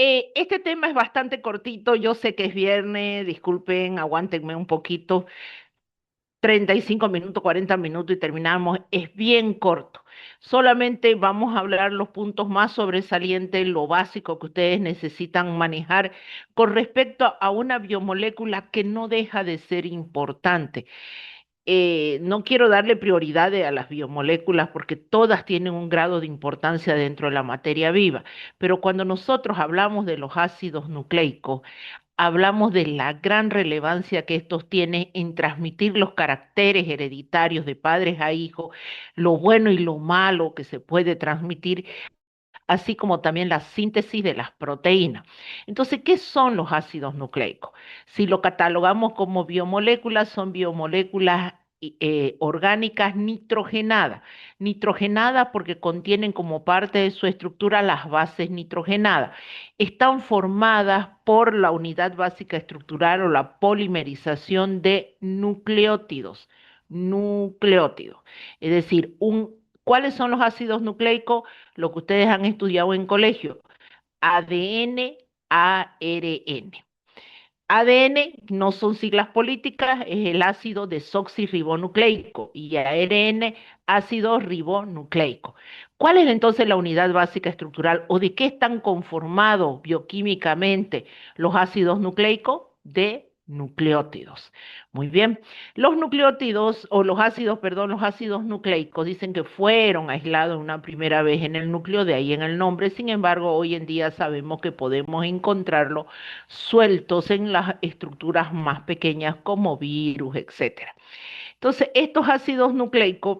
Este tema es bastante cortito, yo sé que es viernes, disculpen, aguántenme un poquito, 35 minutos, 40 minutos y terminamos, es bien corto. Solamente vamos a hablar los puntos más sobresalientes, lo básico que ustedes necesitan manejar con respecto a una biomolécula que no deja de ser importante. No quiero darle prioridad a las biomoléculas porque todas tienen un grado de importancia dentro de la materia viva, pero cuando nosotros hablamos de los ácidos nucleicos, hablamos de la gran relevancia que estos tienen en transmitir los caracteres hereditarios de padres a hijos, lo bueno y lo malo que se puede transmitir, así como también la síntesis de las proteínas. Entonces, ¿qué son los ácidos nucleicos? Si lo catalogamos como biomoléculas, son biomoléculas orgánicas nitrogenadas. Nitrogenadas porque contienen como parte de su estructura las bases nitrogenadas. Están formadas por la unidad básica estructural o la polimerización de nucleótidos. Nucleótidos. Es decir, ¿cuáles son los ácidos nucleicos? Lo que ustedes han estudiado en colegio, ADN, ARN. ADN no son siglas políticas, es el ácido desoxirribonucleico y ARN, ácido ribonucleico. ¿Cuál es entonces la unidad básica estructural o de qué están conformados bioquímicamente los ácidos nucleicos? De nucleótidos. Muy bien. Los nucleótidos o los ácidos, perdón, los ácidos nucleicos dicen que fueron aislados una primera vez en el núcleo, de ahí en el nombre. Sin embargo, hoy en día sabemos que podemos encontrarlo sueltos en las estructuras más pequeñas como virus, etcétera. Entonces, estos ácidos nucleicos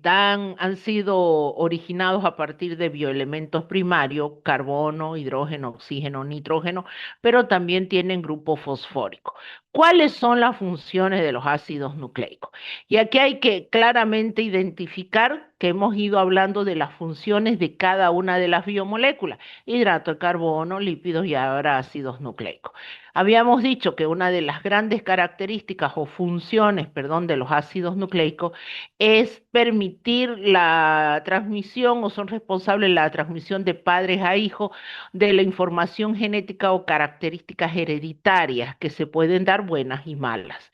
han sido originados a partir de bioelementos primarios, carbono, hidrógeno, oxígeno, nitrógeno, pero también tienen grupo fosfórico. ¿Cuáles son las funciones de los ácidos nucleicos? Y aquí hay que claramente identificar que hemos ido hablando de las funciones de cada una de las biomoléculas, hidrato de carbono, lípidos y ahora ácidos nucleicos. Habíamos dicho que una de las grandes características o funciones, perdón, de los ácidos nucleicos es permitir la transmisión o son responsables de la transmisión de padres a hijos de la información genética o características hereditarias que se pueden dar buenas y malas.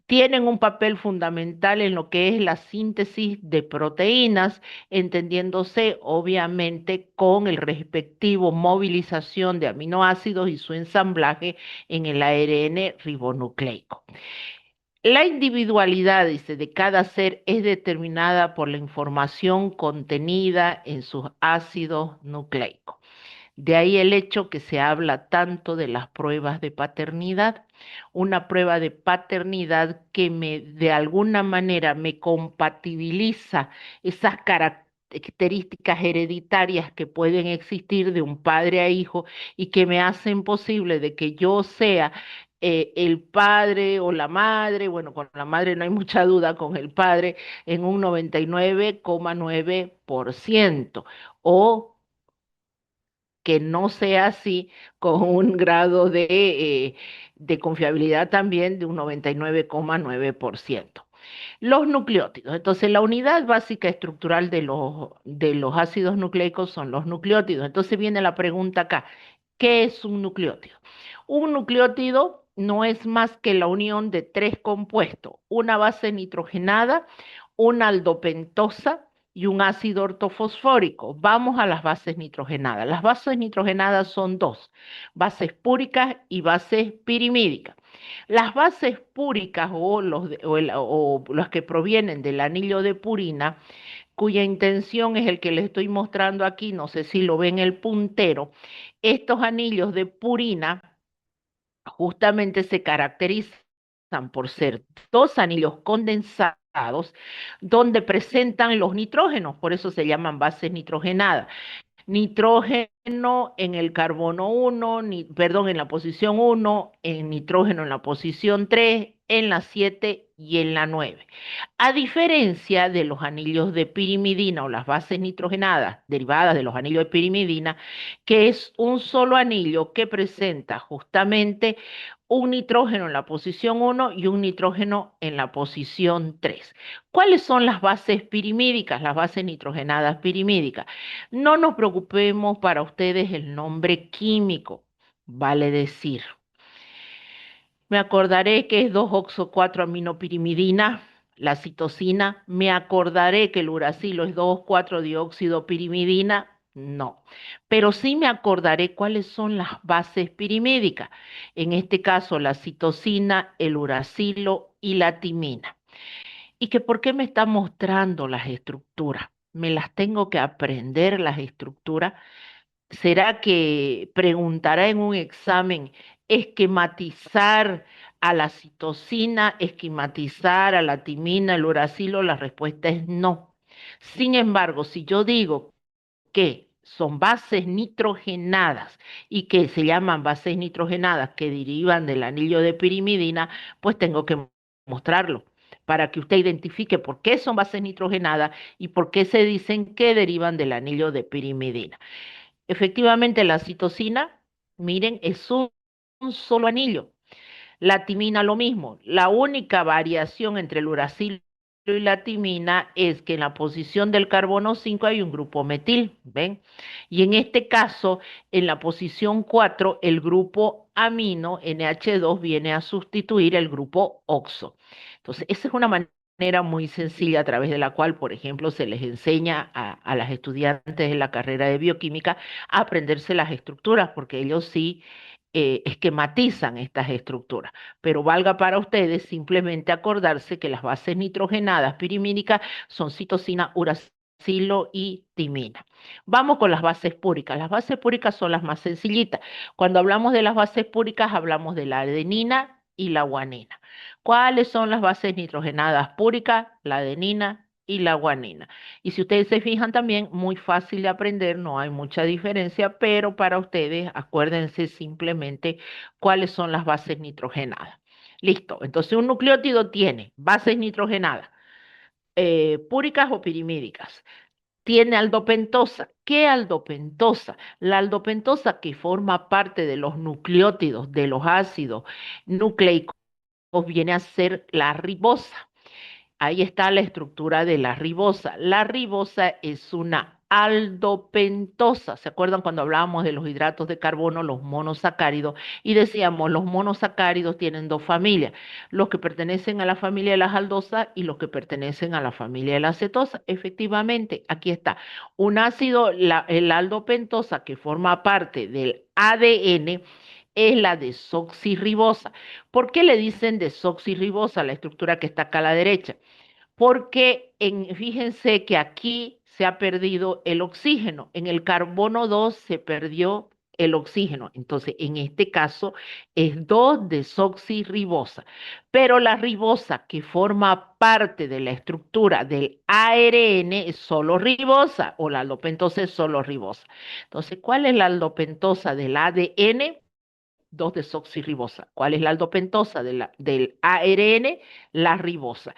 Tienen un papel fundamental en lo que es la síntesis de proteínas, entendiéndose obviamente con el respectivo movilización de aminoácidos y su ensamblaje en el ARN ribonucleico. La individualidad, dice, de cada ser es determinada por la información contenida en sus ácidos nucleicos. De ahí el hecho que se habla tanto de las pruebas de paternidad, una prueba de paternidad que de alguna manera me compatibiliza esas características hereditarias que pueden existir de un padre a hijo y que me hacen posible de que yo sea el padre o la madre, bueno, con la madre no hay mucha duda, con el padre en un 99,9% o que no sea así con un grado de confiabilidad también de un 99,9%. Los nucleótidos. Entonces, la unidad básica estructural de los ácidos nucleicos son los nucleótidos. Entonces viene la pregunta acá, ¿qué es un nucleótido? Un nucleótido no es más que la unión de tres compuestos, una base nitrogenada, una aldopentosa y un ácido ortofosfórico. Vamos a las bases nitrogenadas. Las bases nitrogenadas son dos, bases púricas y bases pirimídicas. Las bases púricas o las que provienen del anillo de purina, cuya intención es el que les estoy mostrando aquí, no sé si lo ven el puntero, estos anillos de purina justamente se caracterizan por ser dos anillos condensados donde presentan los nitrógenos, por eso se llaman bases nitrogenadas. Nitrógeno en el carbono 1, perdón, en la posición 1, en nitrógeno en la posición 3 en la 7 y en la 9. A diferencia de los anillos de pirimidina o las bases nitrogenadas derivadas de los anillos de pirimidina, que es un solo anillo que presenta justamente un nitrógeno en la posición 1 y un nitrógeno en la posición 3. ¿Cuáles son las bases pirimídicas, las bases nitrogenadas pirimídicas? No nos preocupemos para ustedes el nombre químico, vale decir. Me acordaré que es 2-oxo-4-aminopirimidina, la citosina. Me acordaré que el uracilo es 2,4-dióxido-pirimidina. No, pero sí me acordaré cuáles son las bases pirimídicas. En este caso, la citosina, el uracilo y la timina. ¿Y que por qué me está mostrando las estructuras? Me las tengo que aprender las estructuras. ¿Será que preguntará en un examen esquematizar a la citosina, esquematizar a la timina, el uracilo? La respuesta es no. Sin embargo, si yo digo que son bases nitrogenadas y que se llaman bases nitrogenadas que derivan del anillo de pirimidina, pues tengo que mostrarlo para que usted identifique por qué son bases nitrogenadas y por qué se dicen que derivan del anillo de pirimidina. Efectivamente, la citosina, miren, es un solo anillo. La timina lo mismo. La única variación entre el uracilo y la timina es que en la posición del carbono 5 hay un grupo metil, ¿ven? Y en este caso, en la posición 4, el grupo amino NH2 viene a sustituir el grupo oxo. Entonces, esa es una manera muy sencilla a través de la cual, por ejemplo, se les enseña a las estudiantes de la carrera de bioquímica a aprenderse las estructuras, porque ellos sí esquematizan estas estructuras, pero valga para ustedes simplemente acordarse que las bases nitrogenadas pirimídicas son citosina, uracilo y timina. Vamos con las bases púricas. Las bases púricas son las más sencillitas. Cuando hablamos de las bases púricas, hablamos de la adenina y la guanina. ¿Cuáles son las bases nitrogenadas púricas? La adenina y la guanina. Y si ustedes se fijan también, muy fácil de aprender, no hay mucha diferencia, pero para ustedes acuérdense simplemente cuáles son las bases nitrogenadas. Listo, entonces un nucleótido tiene bases nitrogenadas, púricas o pirimídicas. Tiene aldopentosa. ¿Qué aldopentosa? La aldopentosa que forma parte de los nucleótidos de los ácidos nucleicos viene a ser la ribosa. Ahí está la estructura de la ribosa. La ribosa es una aldopentosa. ¿Se acuerdan cuando hablábamos de los hidratos de carbono, los monosacáridos? Y decíamos, los monosacáridos tienen dos familias, los que pertenecen a la familia de las aldosas y los que pertenecen a la familia de la acetosa. Efectivamente, aquí está. Un ácido, el aldopentosa, que forma parte del ADN, es la desoxirribosa. ¿Por qué le dicen desoxirribosa, la estructura que está acá a la derecha? Porque fíjense que aquí se ha perdido el oxígeno, en el carbono 2 se perdió el oxígeno, entonces en este caso es 2-desoxirribosa, pero la ribosa que forma parte de la estructura del ARN es solo ribosa o la aldopentosa es solo ribosa. Entonces, ¿cuál es la aldopentosa del ADN? 2-desoxirribosa. ¿Cuál es la aldopentosa del ARN? La ribosa.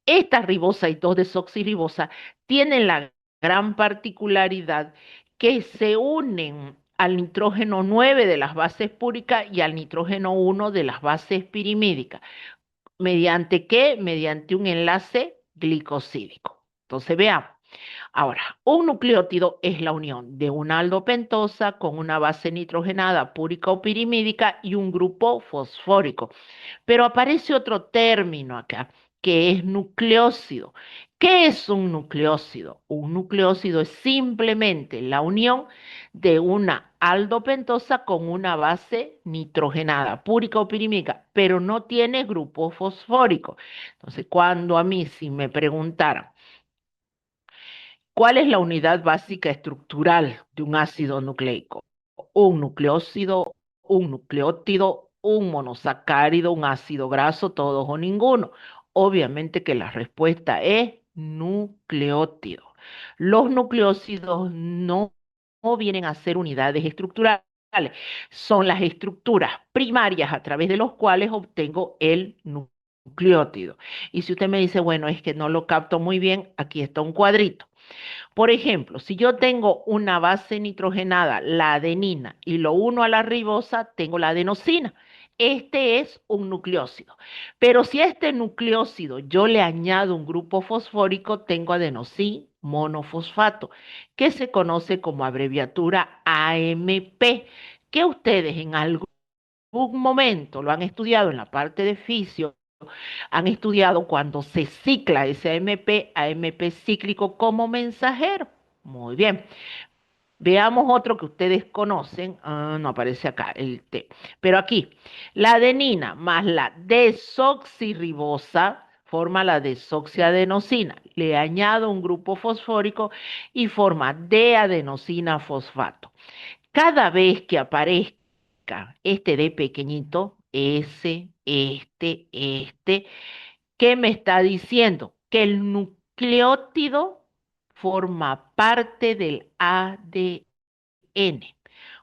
Esta ribosa y 2-desoxirribosa tienen la gran particularidad que se unen al nitrógeno 9 de las bases púricas y al nitrógeno 1 de las bases pirimídicas. ¿Mediante qué? Mediante un enlace glicosídico. Entonces veamos. Ahora, un nucleótido es la unión de una aldopentosa con una base nitrogenada púrica o pirimídica y un grupo fosfórico. Pero aparece otro término acá, que es nucleócido. ¿Qué es un nucleócido? Un nucleócido es simplemente la unión de una aldopentosa con una base nitrogenada, púrica o pirímica, pero no tiene grupo fosfórico. Entonces, cuando a mí si me preguntaran, ¿cuál es la unidad básica estructural de un ácido nucleico? Un nucleócido, un nucleótido, un monosacárido, un ácido graso, todos o ninguno. Obviamente que la respuesta es nucleótido. Los nucleócidos no vienen a ser unidades estructurales, son las estructuras primarias a través de los cuales obtengo el nucleótido. Y si usted me dice, bueno, es que no lo capto muy bien, aquí está un cuadrito. Por ejemplo, si yo tengo una base nitrogenada, la adenina, y lo uno a la ribosa, tengo la adenosina. Este es un nucleócido. Pero si a este nucleócido yo le añado un grupo fosfórico, tengo adenosín monofosfato, que se conoce como abreviatura AMP, que ustedes en algún momento lo han estudiado en la parte de fisio, han estudiado cuando se cicla ese AMP cíclico como mensajero. Muy bien. Veamos otro que ustedes conocen. Ah, no aparece acá el T. Pero aquí, la adenina más la desoxirribosa forma la desoxiadenosina. Le añado un grupo fosfórico y forma D-adenosina fosfato. Cada vez que aparezca este D pequeñito, ¿qué me está diciendo? Que el nucleótido forma parte del ADN.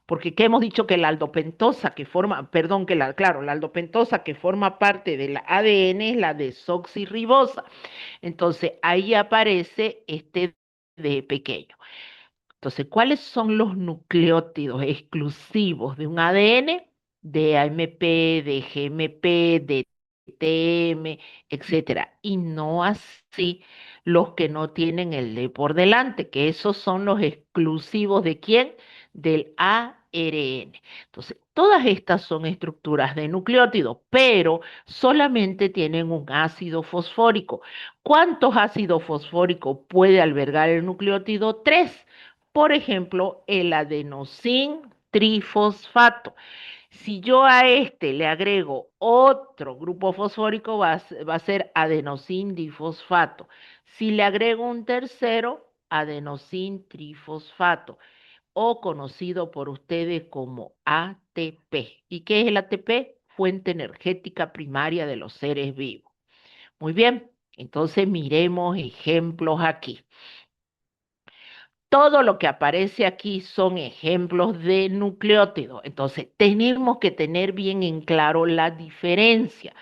Porque ¿qué hemos dicho? Que la aldopentosa que forma, perdón, claro, la aldopentosa que forma parte del ADN es la desoxirribosa. Entonces ahí aparece este D pequeño. Entonces, ¿cuáles son los nucleótidos exclusivos de un ADN? De AMP, de GMP, de TM, etcétera. Y no así los que no tienen el D por delante, que esos son los exclusivos de quién? Del ARN. Entonces, todas estas son estructuras de nucleótidos, pero solamente tienen un ácido fosfórico. ¿Cuántos ácidos fosfóricos puede albergar el nucleótido? Tres. Por ejemplo, el adenosín trifosfato. Si yo a este le agrego otro grupo fosfórico, va a ser adenosín difosfato. Si le agrego un tercero, adenosín trifosfato, o conocido por ustedes como ATP. ¿Y qué es el ATP? Fuente energética primaria de los seres vivos. Muy bien, entonces miremos ejemplos aquí. Todo lo que aparece aquí son ejemplos de nucleótidos. Entonces, tenemos que tener bien en claro la diferencia.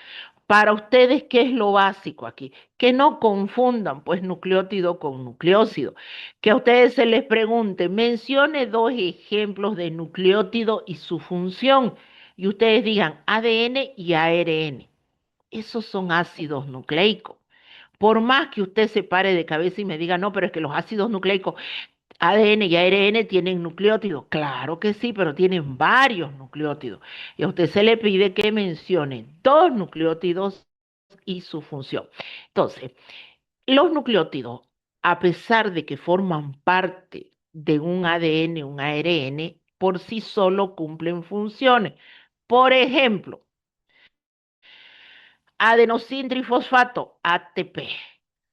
Para ustedes, ¿qué es lo básico aquí? Que no confundan pues nucleótido con nucleócido. Que a ustedes se les pregunte, mencione dos ejemplos de nucleótido y su función. Y ustedes digan ADN y ARN. Esos son ácidos nucleicos. Por más que usted se pare de cabeza y me diga, no, pero es que los ácidos nucleicos ADN y ARN tienen nucleótidos. Claro que sí, pero tienen varios nucleótidos. Y a usted se le pide que mencione dos nucleótidos y su función. Entonces, los nucleótidos, a pesar de que forman parte de un ADN, un ARN, por sí solo cumplen funciones. Por ejemplo, adenosín trifosfato, ATP.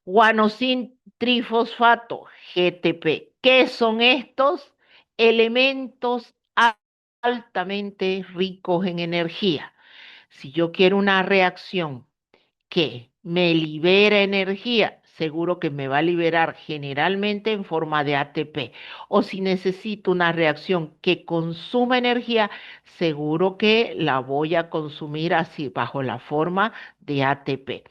Guanosin trifosfato, GTP. ¿Qué son estos? Elementos altamente ricos en energía. Si yo quiero una reacción que me libera energía, seguro que me va a liberar generalmente en forma de ATP. O si necesito una reacción que consuma energía, seguro que la voy a consumir así, bajo la forma de ATP.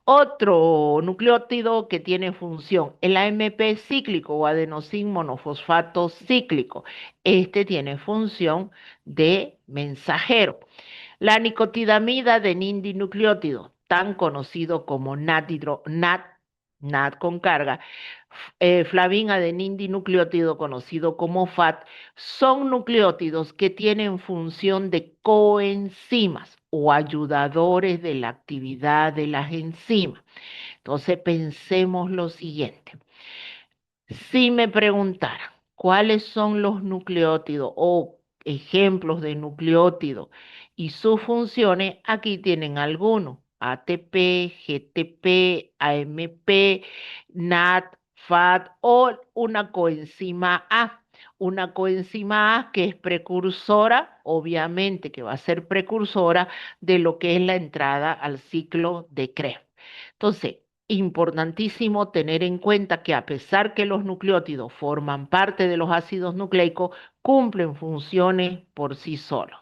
Otro nucleótido que tiene función, el AMP cíclico o adenosín monofosfato cíclico. Este tiene función de mensajero. La nicotidamida de nindinucleótido, tan conocido como NAT con carga, flavin adenindinucleótido conocido como FAT, son nucleótidos que tienen función de coenzimas o ayudadores de la actividad de las enzimas. Entonces pensemos lo siguiente. Si me preguntaran cuáles son los nucleótidos o ejemplos de nucleótidos y sus funciones, aquí tienen algunos: ATP, GTP, AMP, NAT, FAT o una coenzima A. Una coenzima A que es precursora, obviamente que va a ser precursora de lo que es la entrada al ciclo de Krebs. Entonces, importantísimo tener en cuenta que a pesar que los nucleótidos forman parte de los ácidos nucleicos, cumplen funciones por sí solos.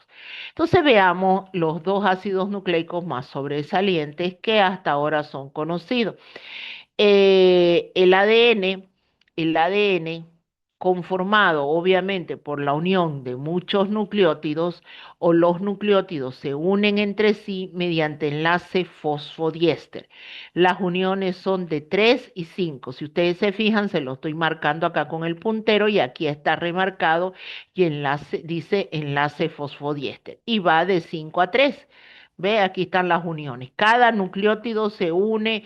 Entonces veamos los dos ácidos nucleicos más sobresalientes que hasta ahora son conocidos. El ADN conformado obviamente por la unión de muchos nucleótidos o los nucleótidos se unen entre sí mediante enlace fosfodiéster. Las uniones son de 3 y 5. Si ustedes se fijan, se lo estoy marcando acá con el puntero y aquí está remarcado y dice enlace fosfodiéster y va de 5 a 3. Ve, aquí están las uniones. Cada nucleótido se une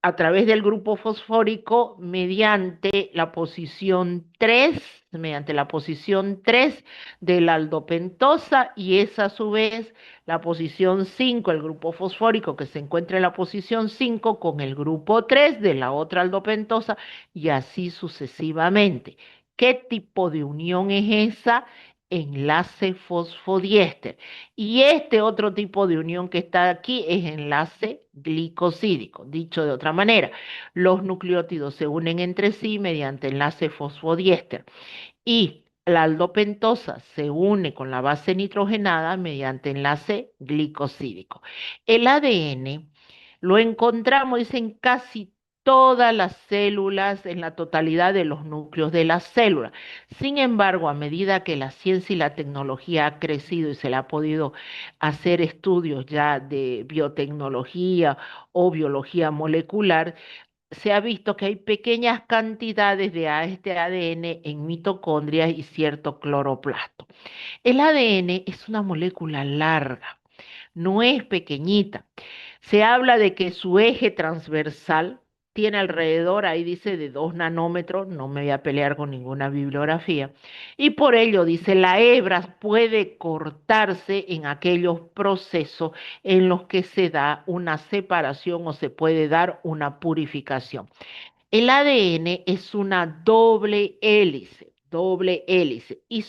a través del grupo fosfórico mediante la posición 3 de la aldopentosa y es a su vez la posición 5, el grupo fosfórico que se encuentra en la posición 5 con el grupo 3 de la otra aldopentosa y así sucesivamente. ¿Qué tipo de unión es esa? Enlace fosfodiéster. Y este otro tipo de unión que está aquí es enlace glicosídico. Dicho de otra manera, los nucleótidos se unen entre sí mediante enlace fosfodiéster y la aldopentosa se une con la base nitrogenada mediante enlace glicosídico. El ADN lo encontramos es en casi todas las células, en la totalidad de los núcleos de las células. Sin embargo, a medida que la ciencia y la tecnología ha crecido y se le ha podido hacer estudios ya de biotecnología o biología molecular, se ha visto que hay pequeñas cantidades de este ADN en mitocondrias y cierto cloroplasto. El ADN es una molécula larga, no es pequeñita. Se habla de que su eje transversal tiene alrededor, ahí dice, de 2 nanómetros, no me voy a pelear con ninguna bibliografía, y por ello dice, la hebra puede cortarse en aquellos procesos en los que se da una separación o se puede dar una purificación. El ADN es una doble hélice, y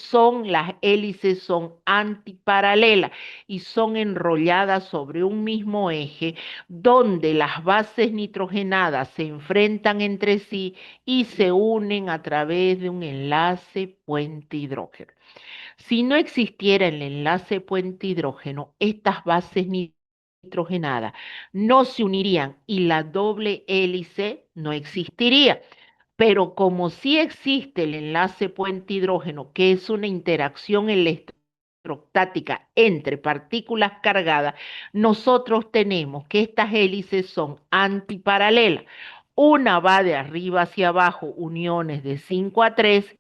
las hélices son antiparalelas y son enrolladas sobre un mismo eje donde las bases nitrogenadas se enfrentan entre sí y se unen a través de un enlace puente hidrógeno. Si no existiera el enlace puente hidrógeno, estas bases nitrogenadas no se unirían y la doble hélice no existiría. Pero como sí existe el enlace puente hidrógeno, que es una interacción electrostática entre partículas cargadas, nosotros tenemos que estas hélices son antiparalelas. Una va de arriba hacia abajo, uniones de 5 a 3,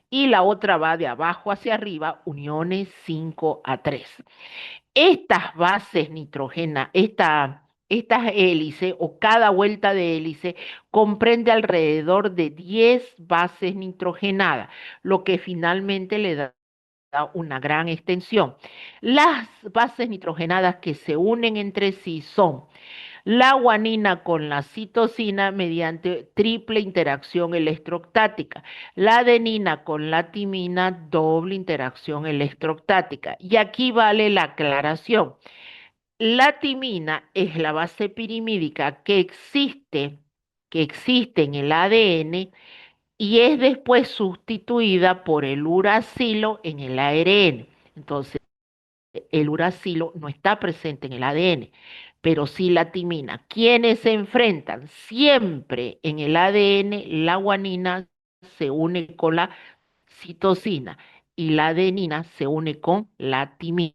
y la otra va de abajo hacia arriba, uniones 5 a 3. Estas bases nitrógenas, estas hélices o cada vuelta de hélice comprende alrededor de 10 bases nitrogenadas, lo que finalmente le da una gran extensión. Las bases nitrogenadas que se unen entre sí son la guanina con la citosina mediante triple interacción electrostática, la adenina con la timina, doble interacción electrostática. Y aquí vale la aclaración. La timina es la base pirimídica que existe en el ADN y es después sustituida por el uracilo en el ARN. Entonces, el uracilo no está presente en el ADN, pero sí la timina. ¿Quiénes se enfrentan? Siempre en el ADN la guanina se une con la citosina y la adenina se une con la timina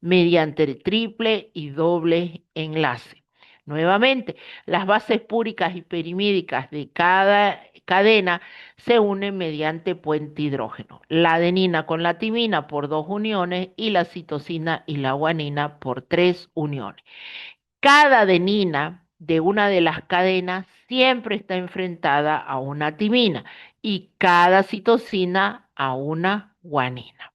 mediante el triple y doble enlace. Nuevamente, las bases púricas y perimídicas de cada cadena se unen mediante puente hidrógeno. La adenina con la timina por 2 uniones y la citosina y la guanina por 3 uniones. Cada adenina de una de las cadenas siempre está enfrentada a una timina y cada citosina a una guanina.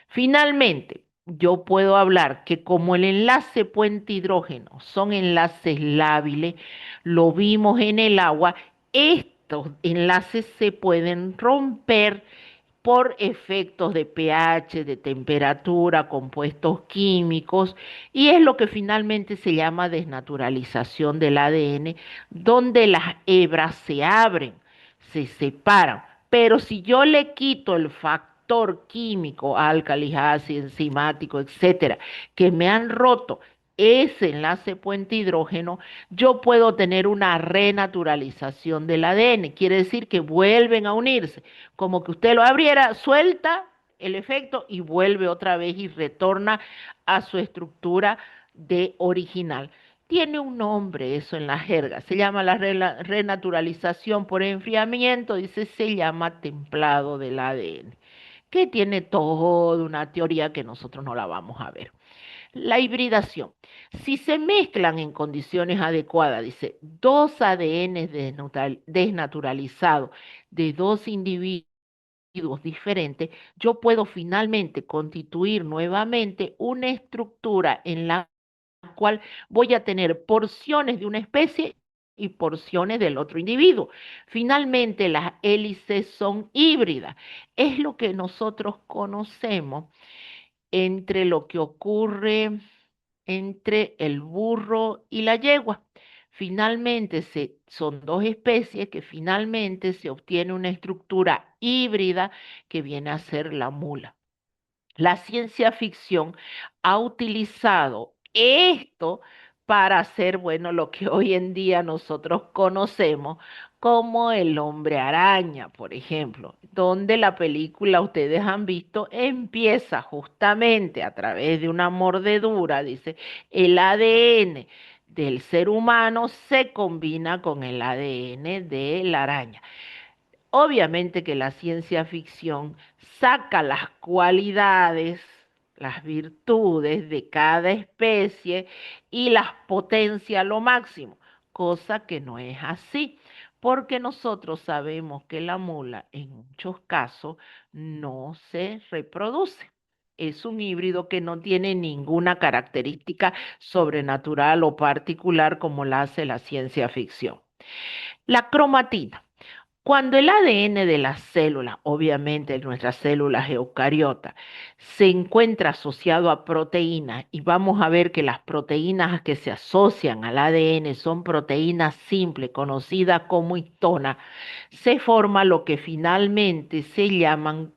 Finalmente, yo puedo hablar que como el enlace puente hidrógeno son enlaces lábiles, lo vimos en el agua, estos enlaces se pueden romper por efectos de pH, de temperatura, compuestos químicos, y es lo que finalmente se llama desnaturalización del ADN, donde las hebras se abren, se separan. Pero si yo le quito el factor químico, álcalis, ácido, enzimático, etcétera, que me han roto ese enlace puente hidrógeno, yo puedo tener una renaturalización del ADN. Quiere decir que vuelven a unirse, como que usted lo abriera, suelta el efecto y vuelve otra vez y retorna a su estructura de original. Tiene un nombre eso en la jerga, se llama la renaturalización por enfriamiento, dice, se llama templado del ADN, que tiene toda una teoría que nosotros no la vamos a ver. La hibridación. Si se mezclan en condiciones adecuadas, dice, dos ADN desnaturalizados de dos individuos diferentes, yo puedo finalmente constituir nuevamente una estructura en la cual voy a tener porciones de una especie y porciones del otro individuo. Finalmente, las hélices son híbridas. Es lo que nosotros conocemos entre lo que ocurre entre el burro y la yegua. Finalmente son dos especies que finalmente se obtiene una estructura híbrida que viene a ser la mula. La ciencia ficción ha utilizado esto para hacer, bueno, lo que hoy en día nosotros conocemos como el hombre araña, por ejemplo, donde la película, ustedes han visto, empieza justamente a través de una mordedura, dice, el ADN del ser humano se combina con el ADN de la araña. Obviamente que la ciencia ficción saca las cualidades, las virtudes de cada especie y las potencia a lo máximo, cosa que no es así, porque nosotros sabemos que la mula en muchos casos no se reproduce. Es un híbrido que no tiene ninguna característica sobrenatural o particular como la hace la ciencia ficción. La cromatina. Cuando el ADN de las células, obviamente de nuestras células eucariotas, se encuentra asociado a proteínas, y vamos a ver que las proteínas que se asocian al ADN son proteínas simples, conocidas como histona, se forma lo que finalmente se llaman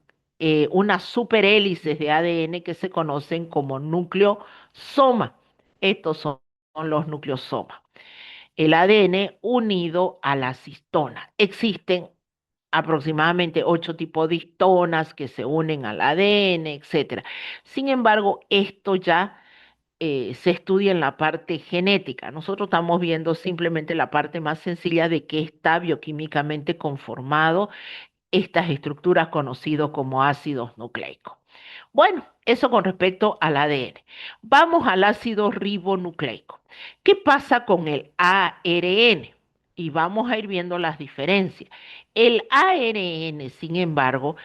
unas superhélices de ADN que se conocen como nucleosoma. Estos son los nucleosomas, el ADN unido a las histonas. Existen aproximadamente 8 tipos de histonas que se unen al ADN, etcétera. Sin embargo, esto ya se estudia en la parte genética. Nosotros estamos viendo simplemente la parte más sencilla de qué está bioquímicamente conformado estas estructuras conocidas como ácidos nucleicos. Bueno, eso con respecto al ADN. Vamos al ácido ribonucleico. ¿Qué pasa con el ARN? Y vamos a ir viendo las diferencias. El ARN, sin embargo,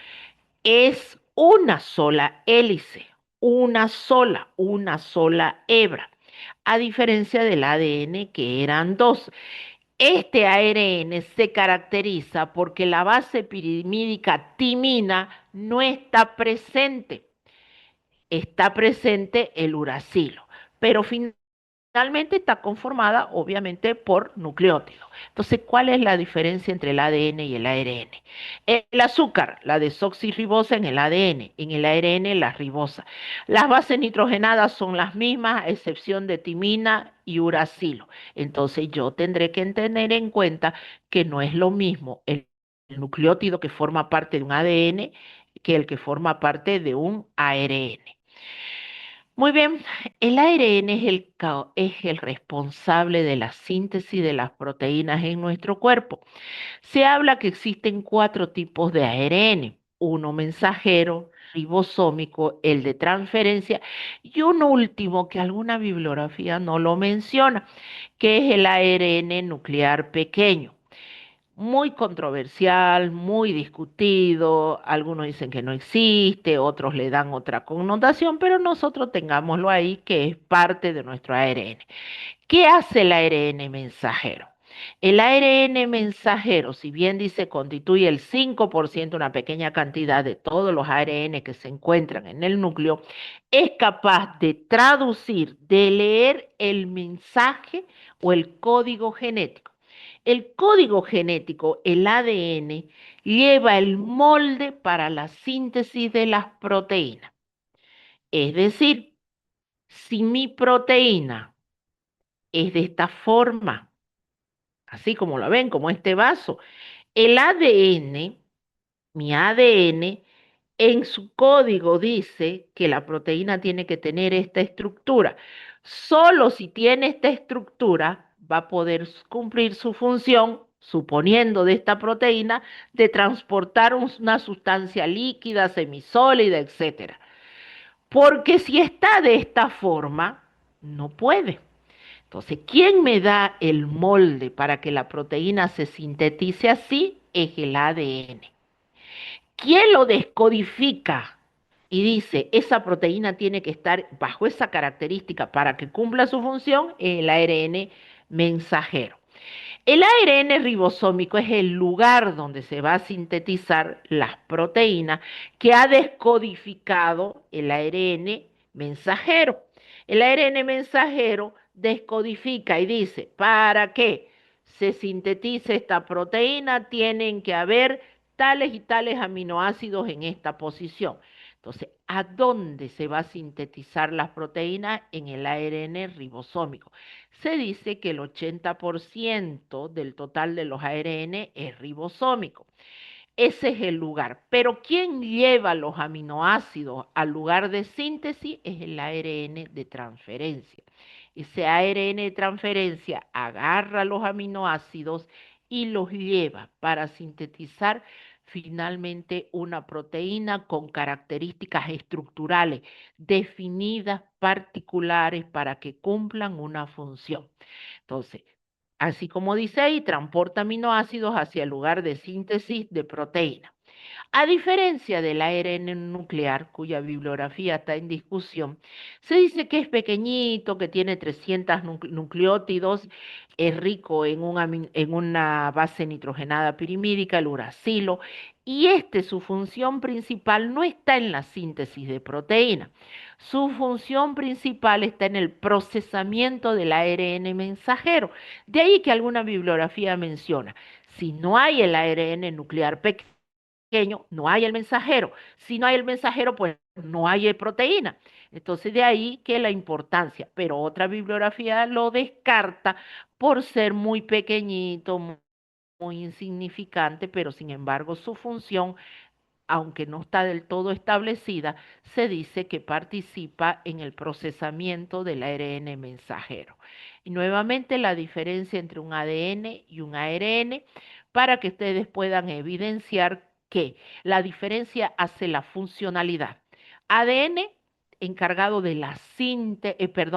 es una sola hélice, una sola hebra, a diferencia del ADN que eran dos. Este ARN se caracteriza porque la base pirimídica timina no está presente, está presente el uracilo, pero finalmente está conformada obviamente por nucleótidos. Entonces, ¿cuál es la diferencia entre el ADN y el ARN? El azúcar, la desoxirribosa en el ADN, en el ARN la ribosa. Las bases nitrogenadas son las mismas, a excepción de timina y uracilo. Entonces, yo tendré que tener en cuenta que no es lo mismo el nucleótido que forma parte de un ADN que el que forma parte de un ARN. Muy bien, el ARN es el responsable de la síntesis de las proteínas en nuestro cuerpo. Se habla que existen 4 tipos de ARN, uno mensajero, ribosómico, el de transferencia y un último que alguna bibliografía no lo menciona, que es el ARN nuclear pequeño. Muy controversial, muy discutido, algunos dicen que no existe, otros le dan otra connotación, pero nosotros tengámoslo ahí que es parte de nuestro ARN. ¿Qué hace el ARN mensajero? El ARN mensajero, si bien dice constituye el 5%, una pequeña cantidad de todos los ARN que se encuentran en el núcleo, es capaz de traducir, de leer el mensaje o el código genético. El código genético, el ADN, lleva el molde para la síntesis de las proteínas. Es decir, si mi proteína es de esta forma, así como lo ven, como este vaso, el ADN, mi ADN, en su código dice que la proteína tiene que tener esta estructura. Solo si tiene esta estructura va a poder cumplir su función, suponiendo de esta proteína, de transportar una sustancia líquida, semisólida, etcétera. Porque si está de esta forma, no puede. Entonces, ¿quién me da el molde para que la proteína se sintetice así? Es el ADN. ¿Quién lo descodifica y dice, esa proteína tiene que estar bajo esa característica para que cumpla su función? Es el ARN mensajero. El ARN ribosómico es el lugar donde se va a sintetizar las proteínas que ha descodificado el ARN mensajero. El ARN mensajero descodifica y dice, para que se sintetice esta proteína tienen que haber tales y tales aminoácidos en esta posición. Entonces, ¿a dónde se va a sintetizar las proteínas? En el ARN ribosómico. Se dice que el 80% del total de los ARN es ribosómico. Ese es el lugar. Pero ¿quién lleva los aminoácidos al lugar de síntesis? Es el ARN de transferencia. Ese ARN de transferencia agarra los aminoácidos y los lleva para sintetizar finalmente una proteína con características estructurales definidas, particulares, para que cumplan una función. Entonces, así como dice ahí, transporta aminoácidos hacia el lugar de síntesis de proteína. A diferencia del ARN nuclear, cuya bibliografía está en discusión, se dice que es pequeñito, que tiene 300 nucleótidos, es rico en una base nitrogenada pirimídica, el uracilo, y su función principal no está en la síntesis de proteína. Su función principal está en el procesamiento del ARN mensajero. De ahí que alguna bibliografía menciona, si no hay el ARN nuclear pequeño, no hay el mensajero. Si no hay el mensajero, pues no hay proteína. Entonces, de ahí que la importancia, pero otra bibliografía lo descarta por ser muy pequeñito, muy insignificante, pero sin embargo su función, aunque no está del todo establecida, se dice que participa en el procesamiento del ARN mensajero. Y nuevamente la diferencia entre un ADN y un ARN para que ustedes puedan evidenciar que la diferencia hace la funcionalidad. ADN encargado de la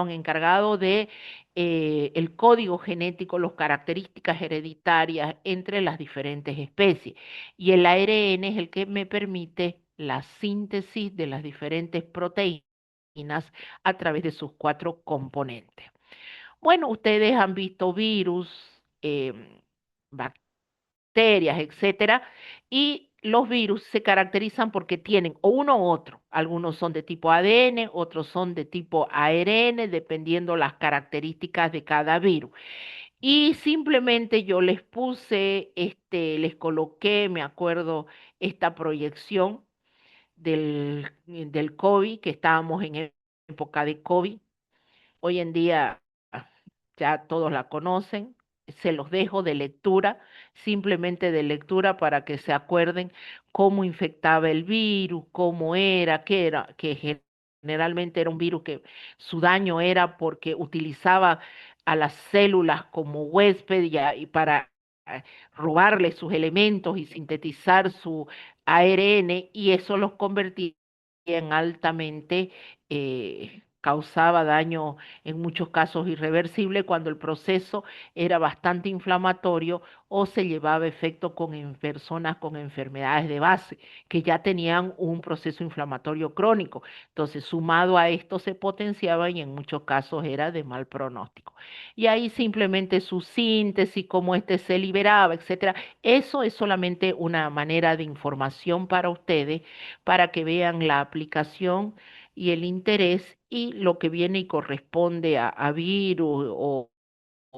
encargado de el código genético, las características hereditarias entre las diferentes especies. Y el ARN es el que me permite la síntesis de las diferentes proteínas a través de sus cuatro componentes. Bueno, ustedes han visto virus, bacterias, etcétera, y los virus se caracterizan porque tienen o uno u otro. Algunos son de tipo ADN, otros son de tipo ARN, dependiendo las características de cada virus. Y simplemente yo les puse, les coloqué, me acuerdo, esta proyección del COVID, que estábamos en época de COVID. Hoy en día ya todos la conocen, se los dejo de lectura, simplemente de lectura para que se acuerden cómo infectaba el virus, cómo era, que generalmente era un virus que su daño era porque utilizaba a las células como huésped y para robarle sus elementos y sintetizar su ARN, y eso los convertía en altamente causaba daño en muchos casos irreversible cuando el proceso era bastante inflamatorio o se llevaba efecto en personas con enfermedades de base que ya tenían un proceso inflamatorio crónico. Entonces, sumado a esto se potenciaba y en muchos casos era de mal pronóstico. Y ahí simplemente su síntesis, cómo este se liberaba, etcétera. Eso es solamente una manera de información para ustedes, para que vean la aplicación y el interés y lo que viene y corresponde a virus o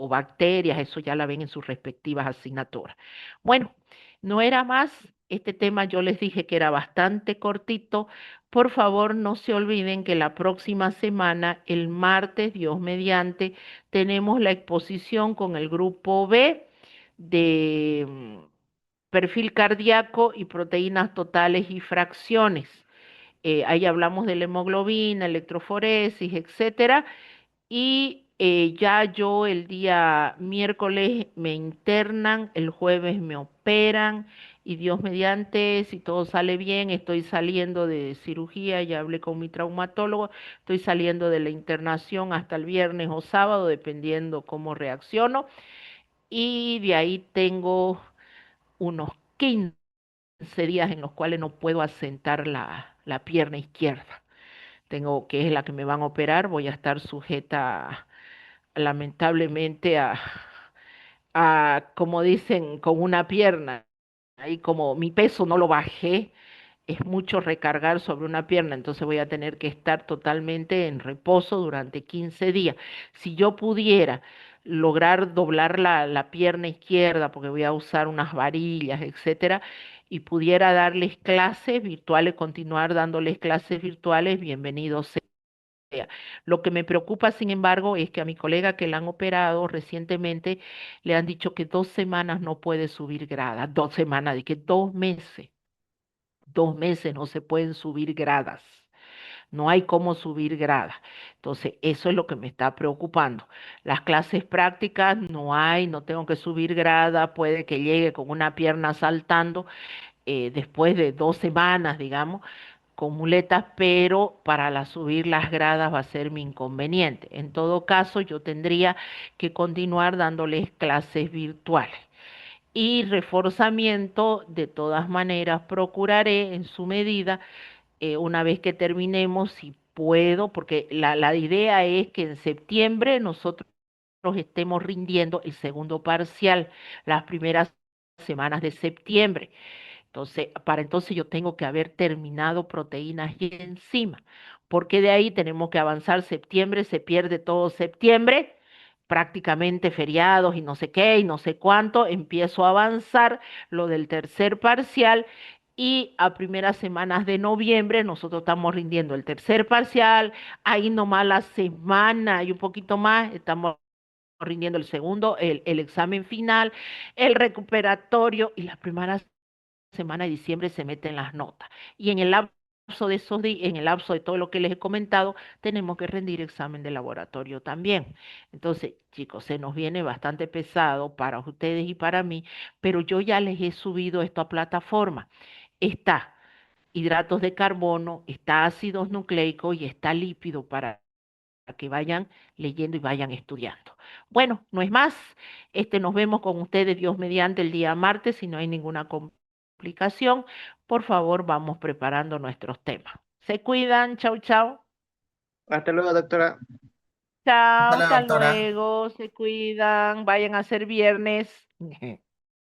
bacterias, eso ya la ven en sus respectivas asignaturas. Bueno, no era más. Este tema yo les dije que era bastante cortito. Por favor, no se olviden que la próxima semana, el martes, Dios mediante, tenemos la exposición con el grupo B de perfil cardíaco y proteínas totales y fracciones. Ahí hablamos de la hemoglobina, electroforesis, etcétera. Y ya yo el día miércoles me internan, el jueves me operan y Dios mediante, si todo sale bien, estoy saliendo de cirugía, ya hablé con mi traumatólogo, estoy saliendo de la internación hasta el viernes o sábado, dependiendo cómo reacciono. Y de ahí tengo unos 15 días en los cuales no puedo asentar la pierna izquierda. Tengo, que es la que me van a operar, voy a estar sujeta lamentablemente como dicen, con una pierna. Ahí como mi peso no lo bajé, es mucho recargar sobre una pierna, entonces voy a tener que estar totalmente en reposo durante 15 días. Si yo pudiera lograr doblar la pierna izquierda, porque voy a usar unas varillas, etcétera, y pudiera darles clases virtuales, continuar dándoles clases virtuales, bienvenido sea. Lo que me preocupa, sin embargo, es que a mi colega que la han operado recientemente le han dicho que 2 semanas no puede subir gradas, 2 semanas, de que 2 meses, 2 meses no se pueden subir gradas. No hay cómo subir gradas. Entonces, eso es lo que me está preocupando. Las clases prácticas no hay, no tengo que subir grada, puede que llegue con una pierna saltando después de 2 semanas, digamos, con muletas, pero para subir las gradas va a ser mi inconveniente. En todo caso, yo tendría que continuar dándoles clases virtuales. Y reforzamiento, de todas maneras, procuraré en su medida, una vez que terminemos, si puedo, porque la idea es que en septiembre nosotros estemos rindiendo el segundo parcial, las primeras semanas de septiembre. Entonces, para entonces yo tengo que haber terminado proteínas y enzimas, porque de ahí tenemos que avanzar septiembre, se pierde todo septiembre, prácticamente feriados y no sé qué y no sé cuánto, empiezo a avanzar lo del tercer parcial y a primeras semanas de noviembre nosotros estamos rindiendo el tercer parcial, ahí nomás la semana y un poquito más estamos rindiendo el segundo, el examen final, el recuperatorio y las primeras semana de diciembre se meten las notas. Y en el lapso de esos días, en el lapso de todo lo que les he comentado, tenemos que rendir examen de laboratorio también. Entonces, chicos, se nos viene bastante pesado para ustedes y para mí, pero yo ya les he subido esto a plataforma. Está hidratos de carbono, está ácidos nucleicos y está lípido para que vayan leyendo y vayan estudiando. Bueno, no es más. Nos vemos con ustedes, Dios mediante, el día martes. Si no hay ninguna complicación, por favor, vamos preparando nuestros temas. Se cuidan. Chau, chau. Hasta luego, doctora. Chao, Hola, hasta doctora. luego. Se cuidan. Vayan a hacer viernes.